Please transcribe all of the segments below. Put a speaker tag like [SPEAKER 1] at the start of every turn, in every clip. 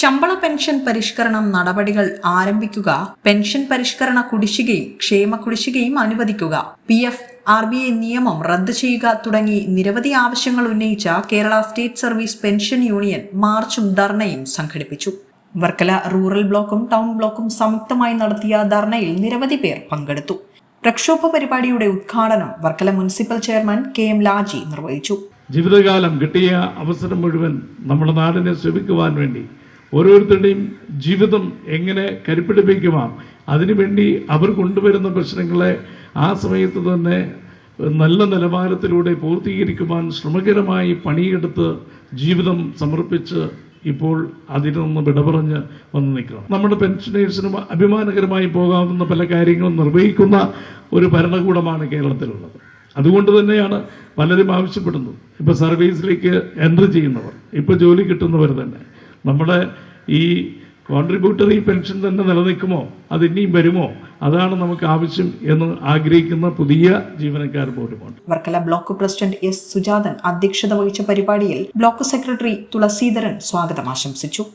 [SPEAKER 1] ശമ്പള പെൻഷൻ പരിഷ്കരണം നടപടികൾ ആരംഭിക്കുക, പെൻഷൻ പരിഷ്കരണ കുടിശ്ശികയും ക്ഷേമ കുടിശ്ശികയും അനുവദിക്കുക, PF RBI നിയമം റദ്ദ് ചെയ്യുക തുടങ്ങി നിരവധി ആവശ്യങ്ങൾ ഉന്നയിച്ച Kerala state service pension union മാർച്ചും ധർണയും സംഘടിപ്പിച്ചു. വർക്കല റൂറൽ ബ്ലോക്കും ടൗൺ ബ്ലോക്കും സംയുക്തമായി നടത്തിയ ധർണയിൽ നിരവധി പേർ പങ്കെടുത്തു. പ്രക്ഷോഭ പരിപാടിയുടെ ഉദ്ഘാടനം Varkala municipal chairman KM Laji നിർവഹിച്ചു.
[SPEAKER 2] ജീവിതകാലം കിട്ടിയ അവസരം മുഴുവൻ നമ്മുടെ നാടിനെ ശ്രമിക്കുവാൻ വേണ്ടി ഓരോരുത്തരുടെയും ജീവിതം എങ്ങനെ കരുപ്പിടിപ്പിക്കുവാൻ അതിനുവേണ്ടി അവർ കൊണ്ടുവരുന്ന പ്രശ്നങ്ങളെ ആ സമയത്ത് തന്നെ നല്ല നിലവാരത്തിലൂടെ പൂർത്തീകരിക്കുവാൻ ശ്രമകരമായി പണിയെടുത്ത് ജീവിതം സമർപ്പിച്ച് ഇപ്പോൾ അതിൽ നിന്ന് വിടപറഞ്ഞ് വന്ന് നിൽക്കണം. നമ്മുടെ പെൻഷനേഴ്സിനും അഭിമാനകരമായി പോകാവുന്ന പല കാര്യങ്ങളും നിർവഹിക്കുന്ന ഒരു ഭരണകൂടമാണ് കേരളത്തിലുള്ളത്. അതുകൊണ്ട് തന്നെയാണ് പലരും ആവശ്യപ്പെടുന്നത്. ഇപ്പോൾ സർവീസിലേക്ക് എൻട്രി ചെയ്യുന്നവർ, ഇപ്പോൾ ജോലി കിട്ടുന്നവർ തന്നെ നമ്മുടെ ഈ കോൺട്രിബ്യൂട്ടറി പെൻഷൻ തന്നെ നിലനിൽക്കുമോ, അത് ഇനിയും വരുമോ, അതാണ് നമുക്ക് ആവശ്യം എന്ന് ആഗ്രഹിക്കുന്ന പുതിയ ജീവനക്കാർ പോലുമുണ്ട്.
[SPEAKER 1] Varkala block president S. Sujathan അധ്യക്ഷത വഹിച്ച പരിപാടിയിൽ ബ്ലോക്ക് സെക്രട്ടറി തുളസീധരൻ സ്വാഗതം ആശംസിച്ചു.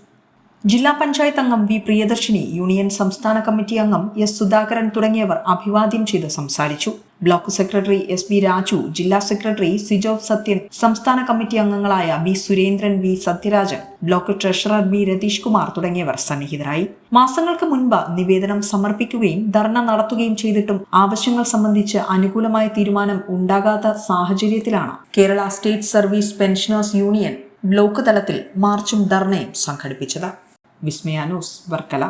[SPEAKER 1] ജില്ലാ പഞ്ചായത്ത് അംഗം V. പ്രിയദർശിനി, യൂണിയൻ സംസ്ഥാന കമ്മിറ്റി അംഗം S. സുധാകരൻ തുടങ്ങിയവർ അഭിവാദ്യം ചെയ്ത് സംസാരിച്ചു. ബ്ലോക്ക് സെക്രട്ടറി SB രാജു, ജില്ലാ സെക്രട്ടറി സിജോവ് സത്യൻ, സംസ്ഥാന കമ്മിറ്റി അംഗങ്ങളായ B. Surendran, V. Sathyarajan, block treasurer B. Ratheesh Kumar തുടങ്ങിയവർ സന്നിഹിതരായി. മാസങ്ങൾക്ക് മുൻപ് നിവേദനം സമർപ്പിക്കുകയും ധർണ നടത്തുകയും ചെയ്തിട്ടും ആവശ്യങ്ങൾ സംബന്ധിച്ച് അനുകൂലമായ തീരുമാനം ഉണ്ടാകാത്ത സാഹചര്യത്തിലാണ് Kerala state service pensioners union block തലത്തിൽ മാർച്ചും ധർണയും സംഘടിപ്പിച്ചത്. വിസ്മയ ന്യൂസ്, വർക്കല.